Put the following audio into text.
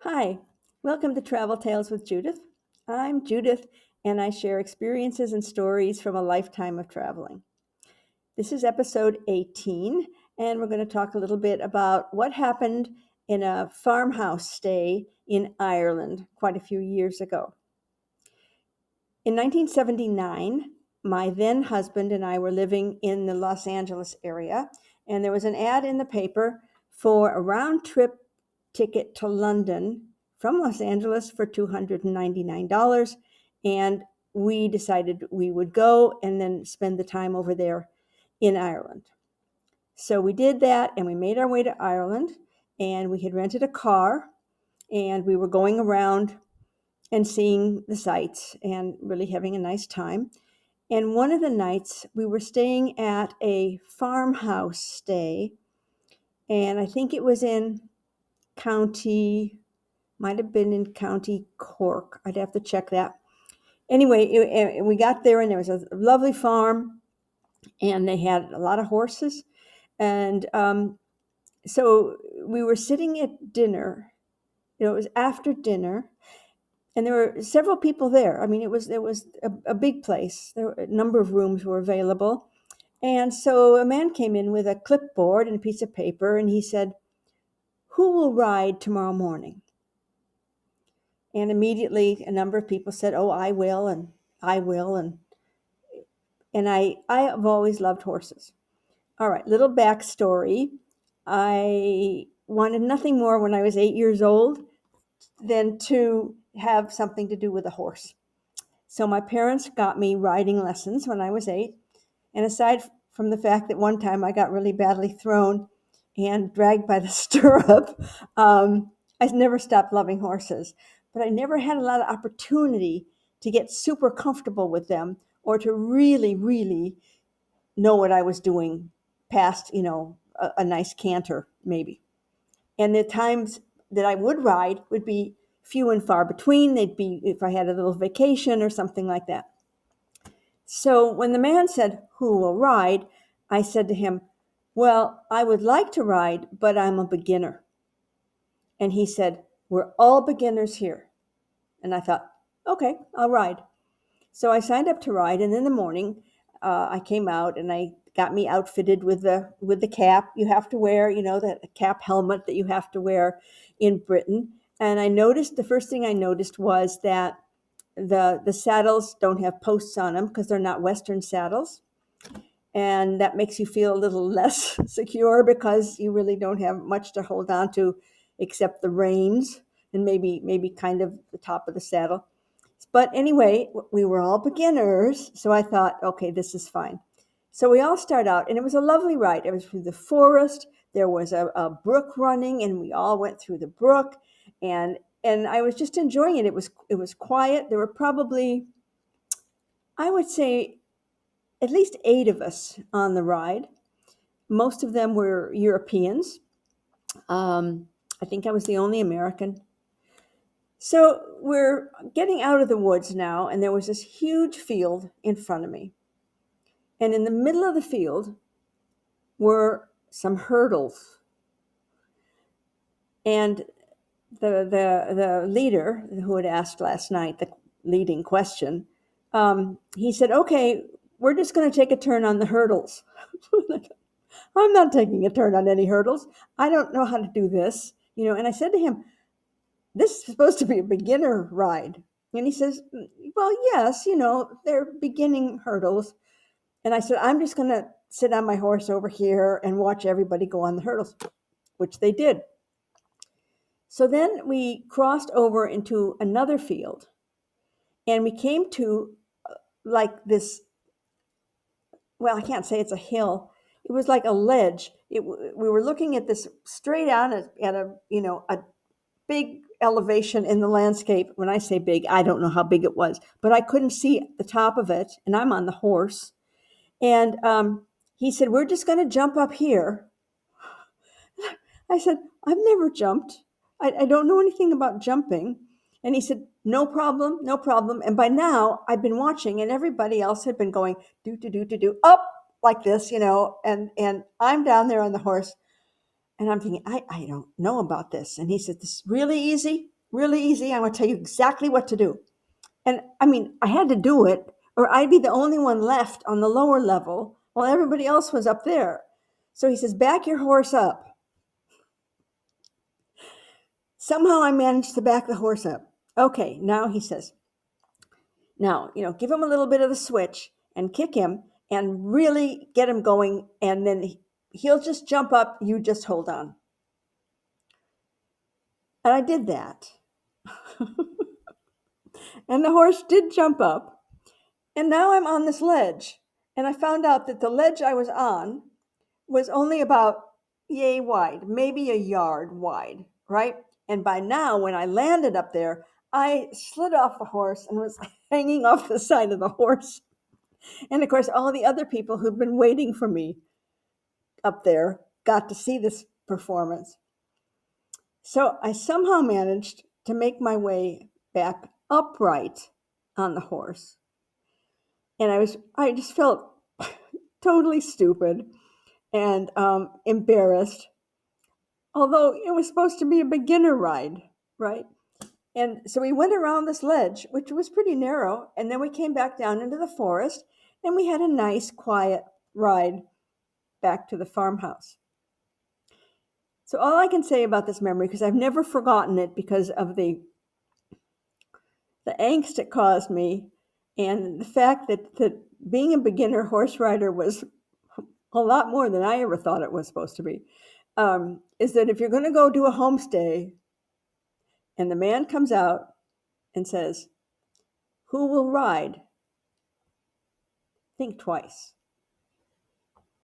Hi, welcome to Travel Tales with Judith. I'm Judith, and I share experiences and stories from a lifetime of traveling. This is episode 18, and we're going to talk a little bit about what happened in a farmhouse stay in Ireland quite a few years ago. In 1979, my then husband and I were living in the Los Angeles area, and there was an ad in the paper for a round trip ticket to London from Los Angeles for $299. And we decided we would go and then spend the time over there in Ireland. So we did that and we made our way to Ireland, and we had rented a car and we were going around and seeing the sights and really having a nice time. And one of the nights we were staying at a farmhouse stay, and I think it was in might have been in County Cork. I'd have to check that. Anyway, we got there and there was a lovely farm and they had a lot of horses. And so we were sitting at dinner. It was after dinner, and there were several people there. I mean, it was a big place. There were a number of rooms were available, and so a man came in with a clipboard and a piece of paper, and he said, "Who will ride tomorrow morning?" And immediately, a number of people said, "Oh, I will," and "I will," and I have always loved horses. All right, little backstory. I wanted nothing more when I was 8 years old than to have something to do with a horse. So my parents got me riding lessons when I was 8. And aside from the fact that one time I got really badly thrown and dragged by the stirrup, I never stopped loving horses. But I never had a lot of opportunity to get super comfortable with them or to really, really know what I was doing past, a nice canter, maybe. And the times that I would ride would be few and far between. They'd be if I had a little vacation or something like that. So when the man said, "Who will ride?" I said to him, "Well, I would like to ride, but I'm a beginner." And he said, "We're all beginners here." And I thought, okay, I'll ride. So I signed up to ride, and in the morning, I came out and I got me outfitted with the cap you have to wear, that cap helmet that you have to wear in Britain. And the first thing I noticed was that the saddles don't have posts on them because they're not Western saddles, and that makes you feel a little less secure because you really don't have much to hold on to except the reins and maybe kind of the top of the saddle. But anyway, we were all beginners, so I thought, okay, this is fine. So we all start out, and it was a lovely ride. It was through the forest. There was a brook running, and we all went through the brook, and I was just enjoying it. It was quiet. There were probably, I would say, at least 8 of us on the ride. Most of them were Europeans. I think I was the only American. So we're getting out of the woods now, and there was this huge field in front of me. And in the middle of the field were some hurdles. And the leader who had asked last night the leading question, he said, "Okay, we're just going to take a turn on the hurdles." I'm not taking a turn on any hurdles. I don't know how to do this, And I said to him, "This is supposed to be a beginner ride." And he says, "Well, yes, they're beginning hurdles." And I said, "I'm just going to sit on my horse over here and watch everybody go on the hurdles," which they did. So then we crossed over into another field, and we came to like this, well, I can't say it's a hill. It was like a ledge. We were looking at this straight on at a big elevation in the landscape. When I say big, I don't know how big it was, but I couldn't see the top of it, and I'm on the horse. And he said, "We're just going to jump up here." I said, "I've never jumped. I don't know anything about jumping." And he said, "No problem, no problem." And by now, I'd been watching, and everybody else had been going do, do, do, do, do, up like this, and I'm down there on the horse. And I'm thinking, I don't know about this. And he said, this is really easy, really easy. I'm going to tell you exactly what to do. And I mean, I had to do it, or I'd be the only one left on the lower level while everybody else was up there. So he says, back your horse up. Somehow I managed to back the horse up. Okay, now he says, now, give him a little bit of the switch and kick him and really get him going. And then he'll just jump up. You just hold on. And I did that. And the horse did jump up. And now I'm on this ledge. And I found out that the ledge I was on was only about yay wide, maybe a yard wide, right? And by now, when I landed up there, I slid off the horse and was hanging off the side of the horse. And of course, all the other people who'd been waiting for me up there got to see this performance. So I somehow managed to make my way back upright on the horse. And I just felt totally stupid and embarrassed, although it was supposed to be a beginner ride, right? And so we went around this ledge, which was pretty narrow, and then we came back down into the forest, and we had a nice, quiet ride back to the farmhouse. So all I can say about this memory, because I've never forgotten it because of the angst it caused me, and the fact that being a beginner horse rider was a lot more than I ever thought it was supposed to be, is that if you're going to go do a homestay and the man comes out and says, "Who will ride?" Think twice.